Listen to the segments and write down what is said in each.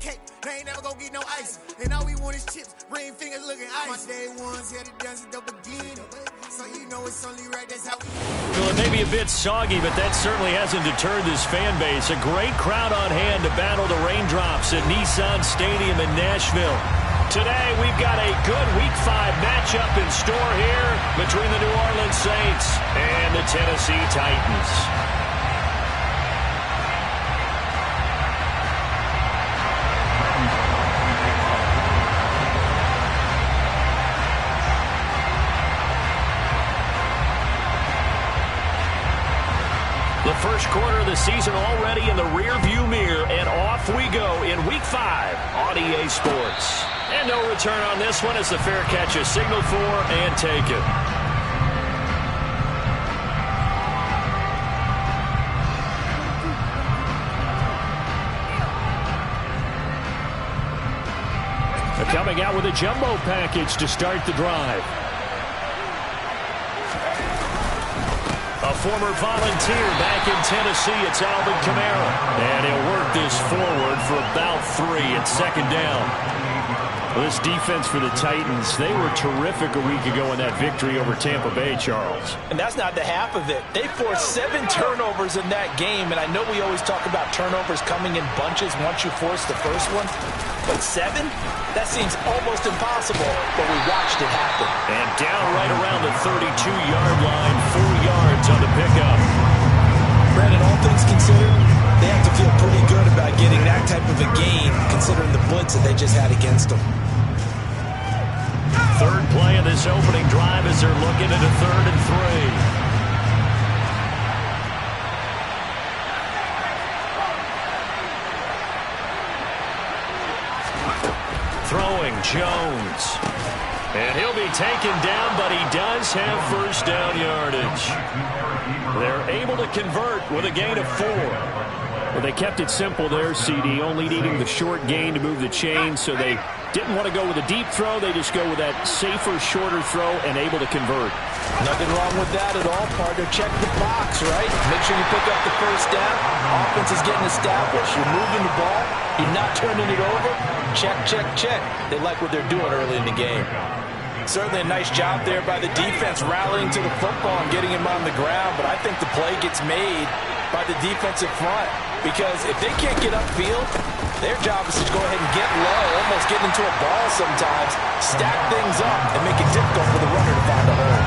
cake, they ain't never gonna get no ice. And all we want is chips, ring fingers looking ice. My day ones here to dance at the beginning. So you know it's only right, that's how we Well, it may be a bit soggy, but that certainly hasn't deterred this fan base. A great crowd on hand to battle the raindrops at Nissan Stadium in Nashville. Today, we've got a good Week 5 matchup in store here between the New Orleans Saints and the Tennessee Titans. The first quarter of the season already in the rear-view mirror, and off we go in Week 5 on EA Sports. And no return on this one as the fair catch is signaled for and taken. They're coming out with a jumbo package to start the drive. A former volunteer back in Tennessee, it's Alvin Kamara. And he'll work this forward for about 3 at second down. Well, this defense for the Titans, they were terrific a week ago in that victory over Tampa Bay, Charles. And that's not the half of it. They forced 7 turnovers in that game, and I know we always talk about turnovers coming in bunches once you force the first one. But 7? That seems almost impossible, but we watched it happen. And down right around the 32-yard line, 4 yards on the pickup. Brandon, all things considered, they have to feel pretty good about getting that type of a gain, considering the blitz that they just had against them. Third play of this opening drive as they're looking at a 3rd and 3. Throwing Jones. And he'll be taken down, but he does have first down yardage. They're able to convert with a gain of 4. Well, they kept it simple there, CD, only needing the short gain to move the chain, so they didn't want to go with a deep throw. They just go with that safer, shorter throw and able to convert. Nothing wrong with that at all, partner. Check the box, right? Make sure you pick up the first down. Offense is getting established. You're moving the ball. You're not turning it over. Check, check, check. They like what they're doing early in the game. Certainly a nice job there by the defense rallying to the football and getting him on the ground, but I think the play gets made by the defensive front because if they can't get upfield, their job is to go ahead and get low, almost get into a ball sometimes, stack things up, and make it difficult for the runner to find a hole.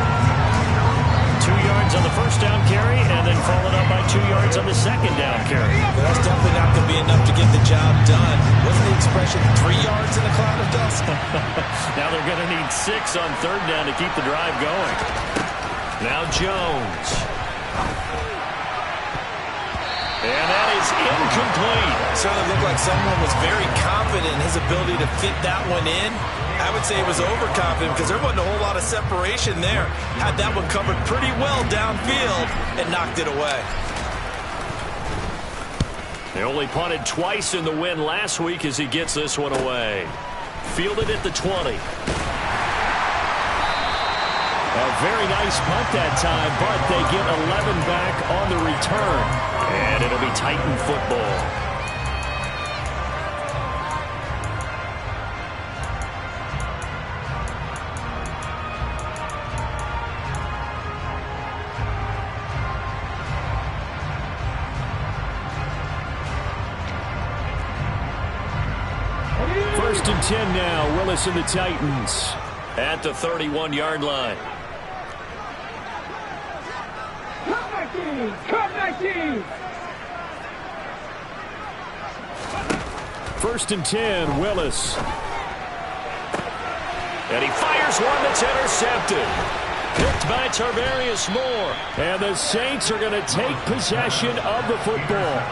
2 yards on the first down carry, and then followed up by 2 yards on the second down carry. Well, that's definitely not going to be enough to get the job done. Wasn't the expression 3 yards in a cloud of dust? Now they're going to need 6 on 3rd down to keep the drive going. Now Jones. And that is incomplete. Certainly looked like someone was very confident in his ability to fit that one in. I would say it was overconfident because there wasn't a whole lot of separation there. Had that one covered pretty well downfield and knocked it away. They only punted twice in the win last week as he gets this one away. Fielded at the 20. A very nice punt that time, but they get 11 back on the return. And it'll be Titan football. First and 10 now. Willis and the Titans at the 31-yard line. First and 10, Willis. And he fires one that's intercepted. Picked by Tarvarius Moore. And the Saints are going to take possession of the football.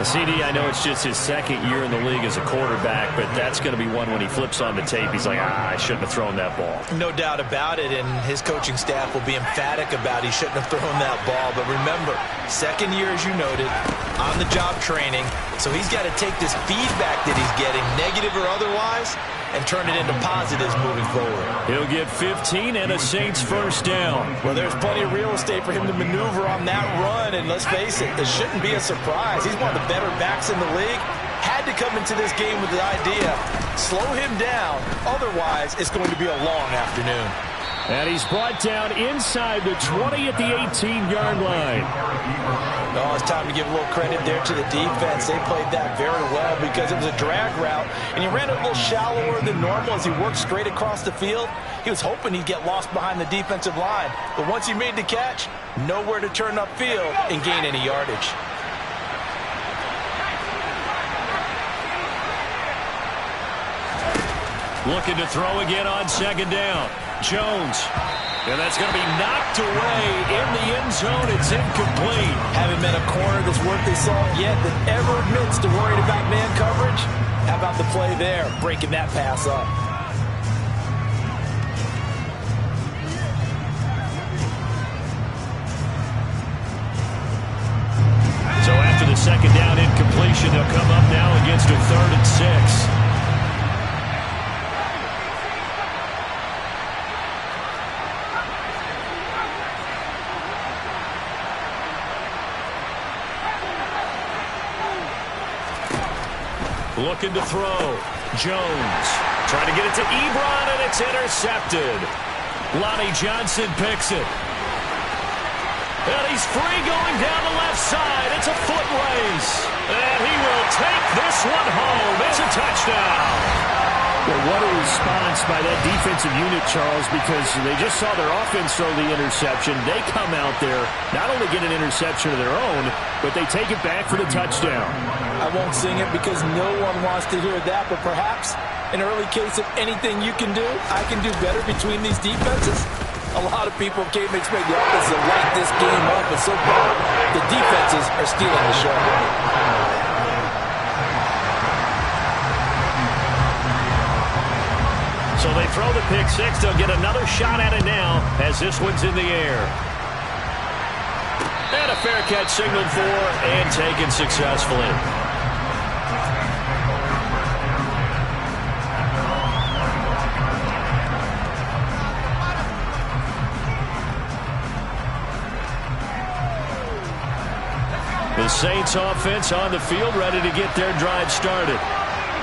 CD, I know it's just his second year in the league as a quarterback, but that's going to be one when he flips on the tape. He's like, I shouldn't have thrown that ball. No doubt about it, and his coaching staff will be emphatic about he shouldn't have thrown that ball. But remember, second year, as you noted, on-the-job training. So he's got to take this feedback that he's getting, negative or otherwise, and turn it into positives moving forward. He'll get 15 and a Saints first down. Well, there's plenty of real estate for him to maneuver on that run, and let's face it, this shouldn't be a surprise. He's one of the better backs in the league. Had to come into this game with the idea, slow him down, otherwise it's going to be a long afternoon. And he's brought down inside the 20 at the 18-yard line. Oh, it's time to give a little credit there to the defense. They played that very well because it was a drag route, and he ran it a little shallower than normal as he worked straight across the field. He was hoping he'd get lost behind the defensive line, but once he made the catch, nowhere to turn upfield and gain any yardage. Looking to throw again on second down. Jones. And that's going to be knocked away in the end zone. It's incomplete. Haven't met a corner that's worth his salt yet that ever admits to worrying about man coverage. How about the play there, breaking that pass up? So after the second down incompletion, they'll come up now against a 3rd and 6. Looking to throw. Jones trying to get it to Ebron, and it's intercepted. Lonnie Johnson picks it. And he's free going down the left side. It's a foot race. And he will take this one home. It's a touchdown. Well, what a response by that defensive unit, Charles, because they just saw their offense throw the interception. They come out there, not only get an interception of their own, but they take it back for the touchdown. I won't sing it because no one wants to hear that, but perhaps an early case of anything you can do, I can do better between these defenses. A lot of people came to expect the offense to light this game up, but so far, the defenses are stealing the show. So they throw the pick six. They'll get another shot at it now as this one's in the air. And a fair catch signaled for and taken successfully. The Saints offense on the field ready to get their drive started.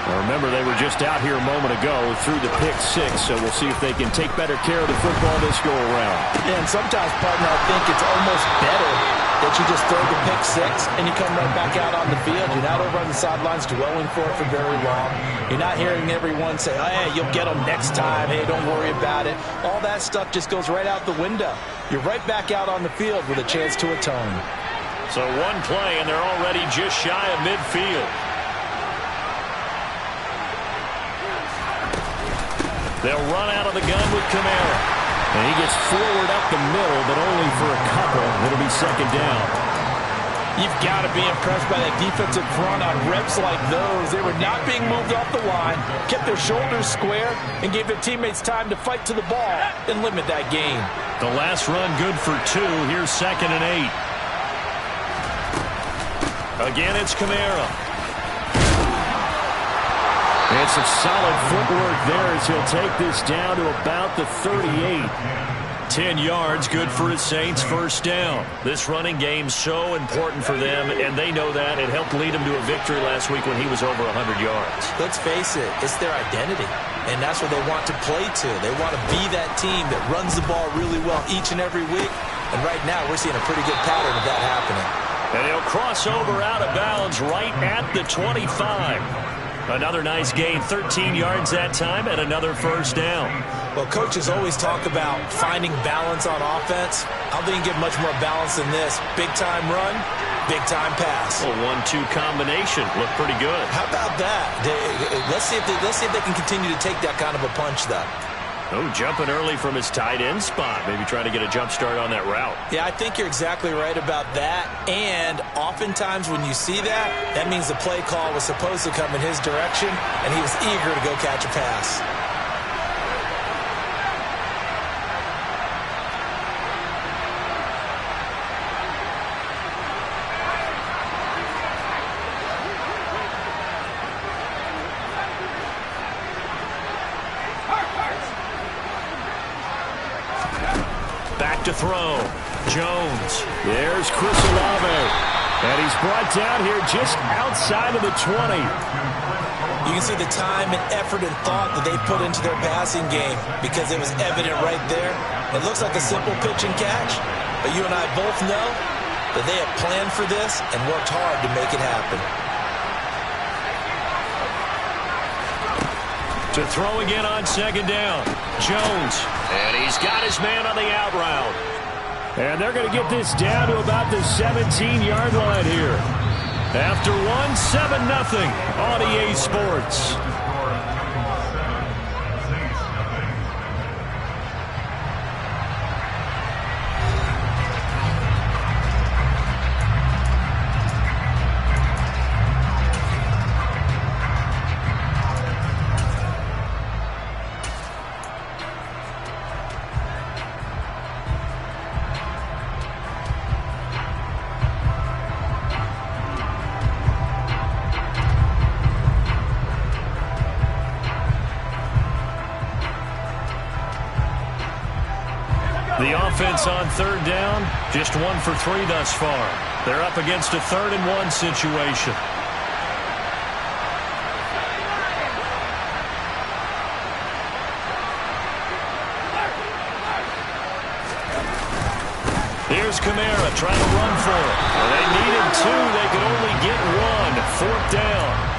Now remember, they were just out here a moment ago through the pick six, so we'll see if they can take better care of the football this go-around. Yeah, and sometimes, partner, I think it's almost better that you just throw the pick six and you come right back out on the field. You're not over on the sidelines dwelling for it for very long. You're not hearing everyone say, oh, hey, you'll get them next time. Hey, don't worry about it. All that stuff just goes right out the window. You're right back out on the field with a chance to atone. So one play, and they're already just shy of midfield. They'll run out of the gun with Kamara. And he gets forward up the middle, but only for a couple. It'll be second down. You've got to be impressed by that defensive front on reps like those. They were not being moved off the line, kept their shoulders square, and gave their teammates time to fight to the ball and limit that gain. The last run good for 2. Here's 2nd and 8. Again, it's Kamara. And some solid footwork there as he'll take this down to about the 38. 10 yards, good for his Saints, first down. This running game's so important for them, and they know that. It helped lead them to a victory last week when he was over 100 yards. Let's face it, it's their identity, and that's what they want to play to. They want to be that team that runs the ball really well each and every week, and right now we're seeing a pretty good pattern of that happening. And he'll cross over out of bounds right at the 25. Another nice gain, 13 yards that time, and another first down. Well, coaches always talk about finding balance on offense. I don't think you get much more balance than this. Big-time run, big-time pass. A 1-2 combination. Looked pretty good. How about that? Let's see if they can continue to take that kind of a punch, though. Oh, jumping early from his tight end spot. Maybe trying to get a jump start on that route. Yeah, I think you're exactly right about that. And oftentimes when you see that, that means the play call was supposed to come in his direction, and he was eager to go catch a pass. To throw. Jones. There's Chris Olave. And he's brought down here just outside of the 20. You can see the time and effort and thought that they put into their passing game because it was evident right there. It looks like a simple pitch and catch, but you and I both know that they have planned for this and worked hard to make it happen. To throw again on second down, Jones. And he's got his man on the out route. And they're going to get this down to about the 17-yard line here. After one, 7-0 on EA Sports. The offense on third down, just 1 for 3 thus far. They're up against a 3rd and 1 situation. Here's Kamara trying to run for it. Well, they needed 2. They could only get 1. 4th down.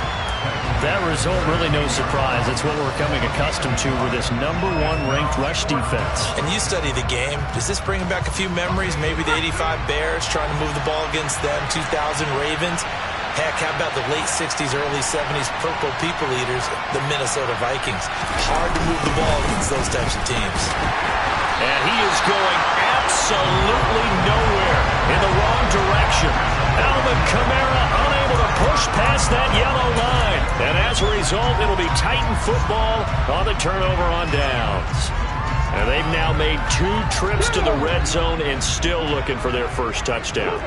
That result, really no surprise. That's what we're becoming accustomed to with this #1 ranked rush defense. And you study the game. Does this bring back a few memories? Maybe the 85 Bears trying to move the ball against them, 2000 Ravens. Heck, how about the late 60s, early 70s Purple People Eaters, the Minnesota Vikings? Hard to move the ball against those types of teams. And he is going absolutely nowhere in the wrong direction. Alvin Kamara unable to push past that yellow line. And as a result, it'll be Titan football on the turnover on downs. And they've now made 2 trips to the red zone and still looking for their first touchdown.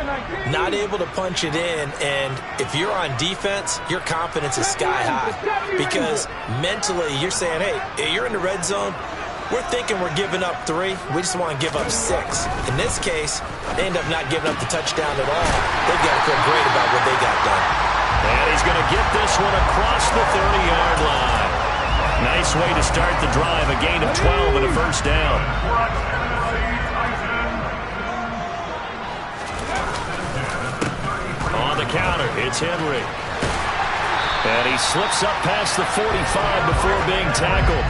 Not able to punch it in, and if you're on defense, your confidence is sky high. Because mentally, you're saying, hey, you're in the red zone. We're thinking we're giving up 3. We just want to give up 6. In this case, they end up not giving up the touchdown at all. They've got to feel great about what they got done. And he's going to get this one across the 30-yard line. Nice way to start the drive. A gain of 12 and a first down. On the counter, it's Henry. And he slips up past the 45 before being tackled.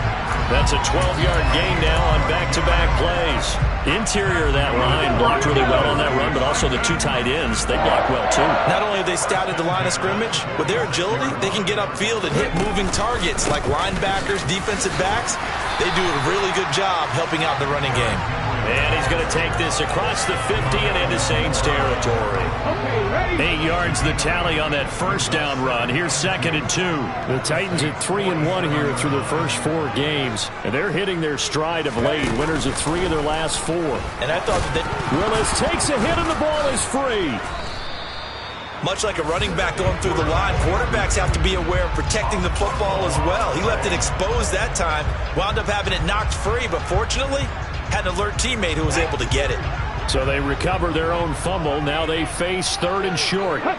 That's a 12-yard gain now on back-to-back plays. Interior of that line blocked really well on that run, but also the 2 tight ends, they blocked well too. Not only have they scouted the line of scrimmage, with their agility, they can get upfield and hit moving targets like linebackers, defensive backs. They do a really good job helping out the running game. And he's going to take this across the 50 and into Saints territory. 8 yards the tally on that first down run. Here's 2nd and 2. The Titans at 3-1 here through their first 4 games. And they're hitting their stride of late. Winners of 3 of their last 4. And I thought that Willis takes a hit and the ball is free. Much like a running back going through the line, quarterbacks have to be aware of protecting the football as well. He left it exposed that time, wound up having it knocked free, but fortunately, had an alert teammate who was able to get it. So they recover their own fumble. Now they face 3rd and short. Open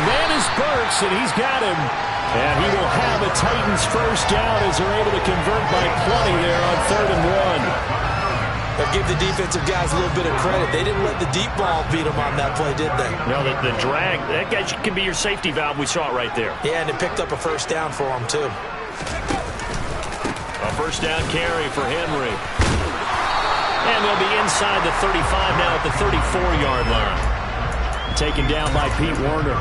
man is Burks, and he's got him. And he will have a Titans first down as they're able to convert by plenty there on 3rd and 1. But give the defensive guys a little bit of credit. They didn't let the deep ball beat them on that play, did they? No, the drag, that guy can be your safety valve. We saw it right there. Yeah, and it picked up a first down for them, too. A first down carry for Henry. And they'll be inside the 35 now at the 34-yard line. Taken down by Pete Werner.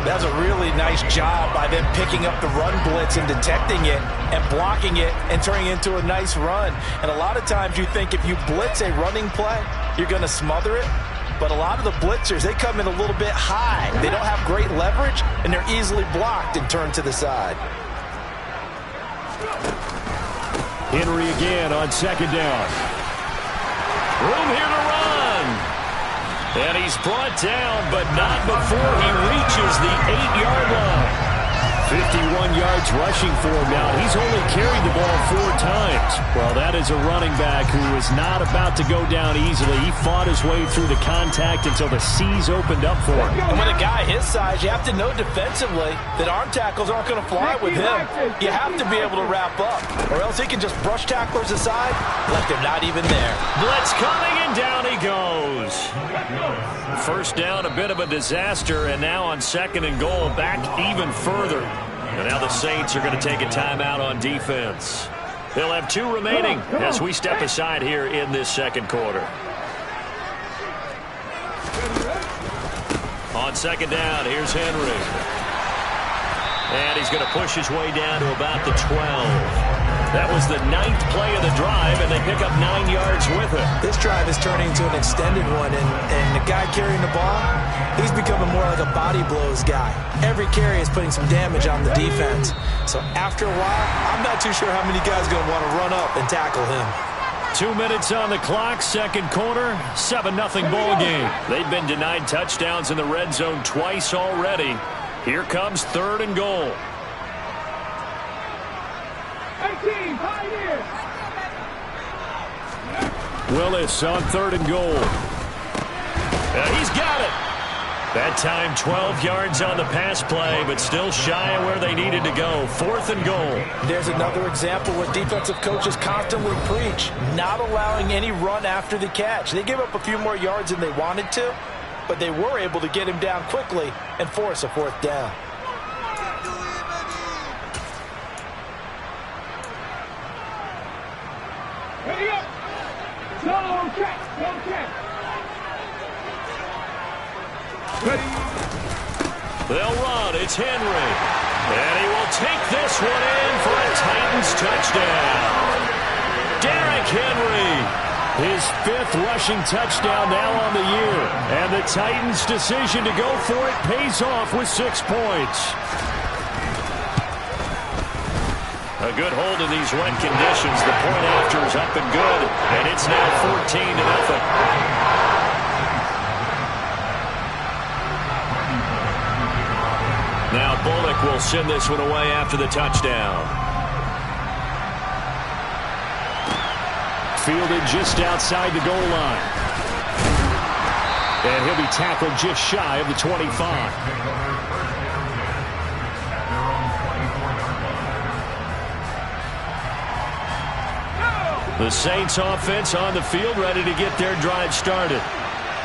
That was a really nice job by them picking up the run blitz and detecting it and blocking it and turning it into a nice run. And a lot of times you think if you blitz a running play, you're going to smother it. But a lot of the blitzers, they come in a little bit high. They don't have great leverage, and they're easily blocked and turned to the side. Henry again on 2nd down. Room here to run. And he's brought down, but not before he reaches the 8-yard line. 51 yards rushing for him now. He's only carried the ball 4 times. Well, that is a running back who is not about to go down easily. He fought his way through the contact until the C's opened up for him. And with a guy his size, you have to know defensively that arm tackles aren't going to fly with him. You have to be able to wrap up, or else he can just brush tacklers aside like they're not even there. Blitz coming, and down he goes. First down, a bit of a disaster, and now on 2nd and goal, back even further. And now the Saints are going to take a timeout on defense. They'll have 2 remaining as we step aside here in this 2nd quarter. On 2nd down, here's Henry. And he's going to push his way down to about the 12. That was the 9th play of the drive, and they pick up 9 yards with it. This drive is turning into an extended one, and the guy carrying the ball, he's becoming more like a body blows guy. Every carry is putting some damage on the defense. So after a while, I'm not too sure how many guys are going to want to run up and tackle him. 2 minutes on the clock, 2nd quarter, 7-0 ball game. They've been denied touchdowns in the red zone twice already. Here comes 3rd and goal. Willis on 3rd and goal. And he's got it. That time 12 yards on the pass play, but still shy of where they needed to go. 4th and goal. There's another example where defensive coaches constantly preach, not allowing any run after the catch. They gave up a few more yards than they wanted to, but they were able to get him down quickly and force a 4th down. They'll run. It's Henry. And he will take this one in for a Titans touchdown. Derrick Henry, his 5th rushing touchdown now on the year. And the Titans' decision to go for it pays off with 6 points. A good hold in these wet conditions. The point after is up and good. And it's now 14-0. Now Bullock will send this one away after the touchdown. Fielded just outside the goal line. And he'll be tackled just shy of the 25. The Saints offense on the field, ready to get their drive started.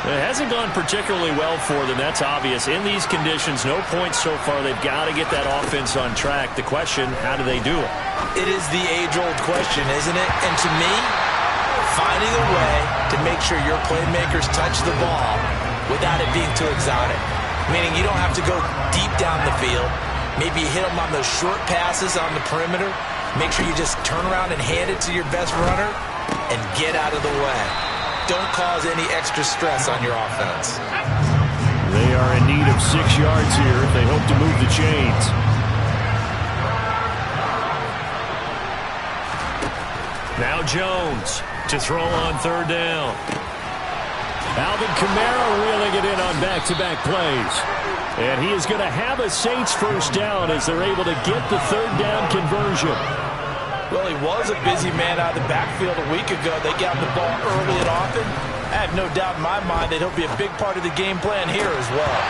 It hasn't gone particularly well for them, that's obvious. In these conditions, no points so far. They've got to get that offense on track. The question, how do they do it? It is the age-old question, isn't it? And to me, finding a way to make sure your playmakers touch the ball without it being too exotic. Meaning you don't have to go deep down the field. Maybe hit them on those short passes on the perimeter. Make sure you just turn around and hand it to your best runner and get out of the way. Don't cause any extra stress on your offense. They are in need of 6 yards here if they hope to move the chains. Now Jones to throw on 3rd down. Alvin Kamara reeling it in on back-to-back plays. And he is going to have a Saints 1st down as they're able to get the 3rd down conversion. Well, he was a busy man out of the backfield a week ago. They got the ball early and often. I have no doubt in my mind that he'll be a big part of the game plan here as well.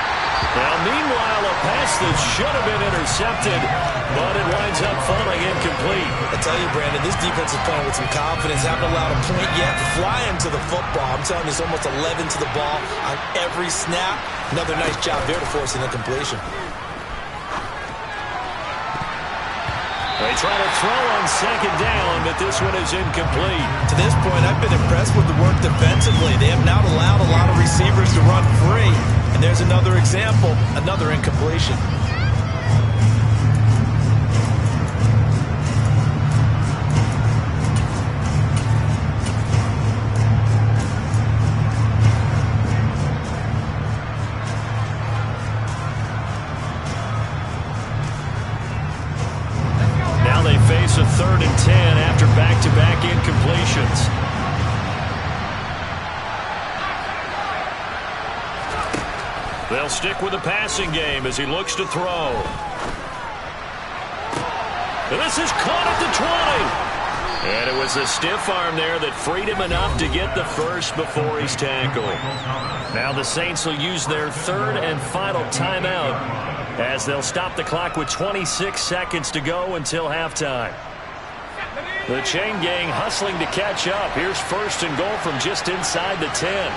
Now, meanwhile, a pass that should have been intercepted, but it winds up falling incomplete. I tell you, Brandon, this defense is playing with some confidence. Haven't allowed a point yet. Flying to the football. I'm telling you, it's almost 11 to the ball on every snap. Another nice job there to force an incompletion. They try to throw on 2nd down, but this one is incomplete. To this point, I've been impressed with the work defensively. They have not allowed a lot of receivers to run free. And there's another example, another incompletion. Face a 3rd and 10 after back-to-back incompletions. They'll stick with the passing game as he looks to throw. This is caught at the 20. And it was a stiff arm there that freed him enough to get the first before he's tackled. Now the Saints will use their third and final timeout as they'll stop the clock with 26 seconds to go until halftime. The chain gang hustling to catch up. Here's first and goal from just inside the 10.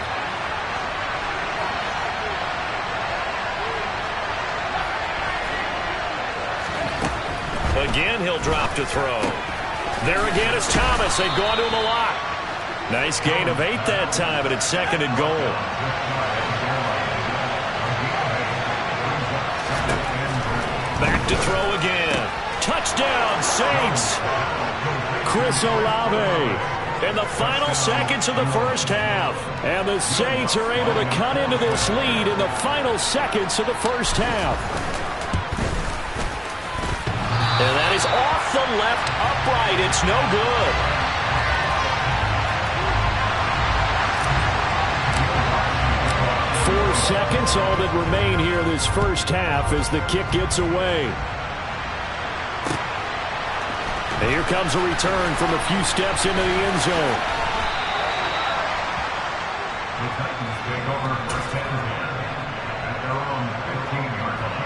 Again, he'll drop to throw. There again is Thomas. They've gone to him a lot. Nice gain of 8 that time, and it's second and goal. Back to throw again. Touchdown, Saints. Chris Olave in the final seconds of the first half. And the Saints are able to cut into this lead in the final seconds of the first half. And that is off the left upright. It's no good. Seconds, all that remain here this first half as the kick gets away. And here comes a return from a few steps into the end zone. The Titans take over first and 10 at their own 15-yard line.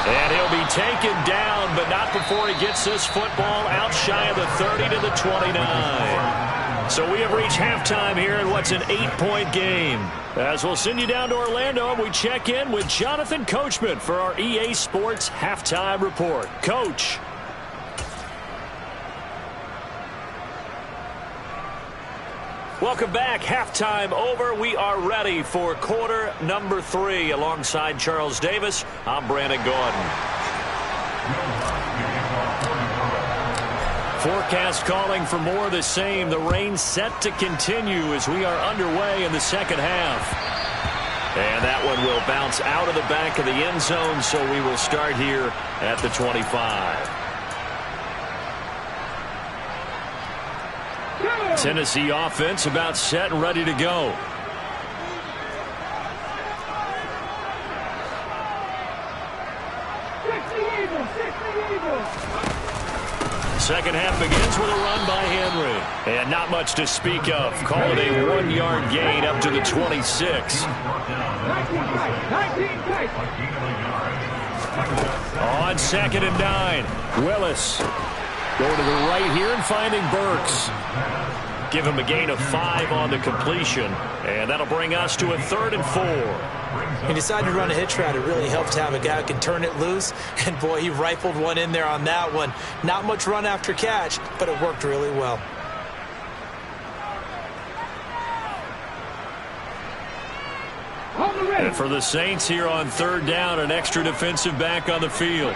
And he'll be taken down, but not before he gets this football out shy of the 30 to the 29. So we have reached halftime here in what's an 8-point game. As we'll send you down to Orlando, and we check in with Jonathan Coachman for our EA Sports Halftime Report. Coach. Welcome back. Halftime over. We are ready for quarter number 3. Alongside Charles Davis, I'm Brandon Gordon. Forecast calling for more of the same. The rain set to continue as we are underway in the second half. And that one will bounce out of the back of the end zone, so we will start here at the 25. Tennessee offense about set and ready to go. Second half begins with a run by Henry. And not much to speak of. Call it a 1-yard gain up to the 26. On second and 9. Willis going to the right here and finding Burks. Give him a gain of 5 on the completion. And that'll bring us to a 3rd and 4. He decided to run a hitch route. It really helped to have a guy who can turn it loose. And, boy, he rifled one in there on that one. Not much run after catch, but it worked really well. And for the Saints here on 3rd down, an extra defensive back on the field.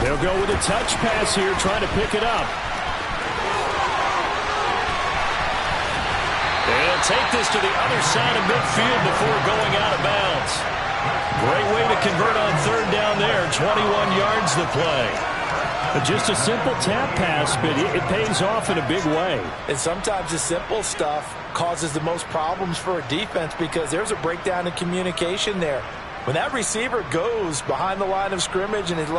They'll go with a touch pass here, trying to pick it up. They'll take this to the other side of midfield before going out of bounds. Great way to convert on 3rd down there. 21 yards the play. Just a simple tap pass, but it pays off in a big way. And sometimes the simple stuff causes the most problems for a defense because there's a breakdown in communication there. When that receiver goes behind the line of scrimmage and is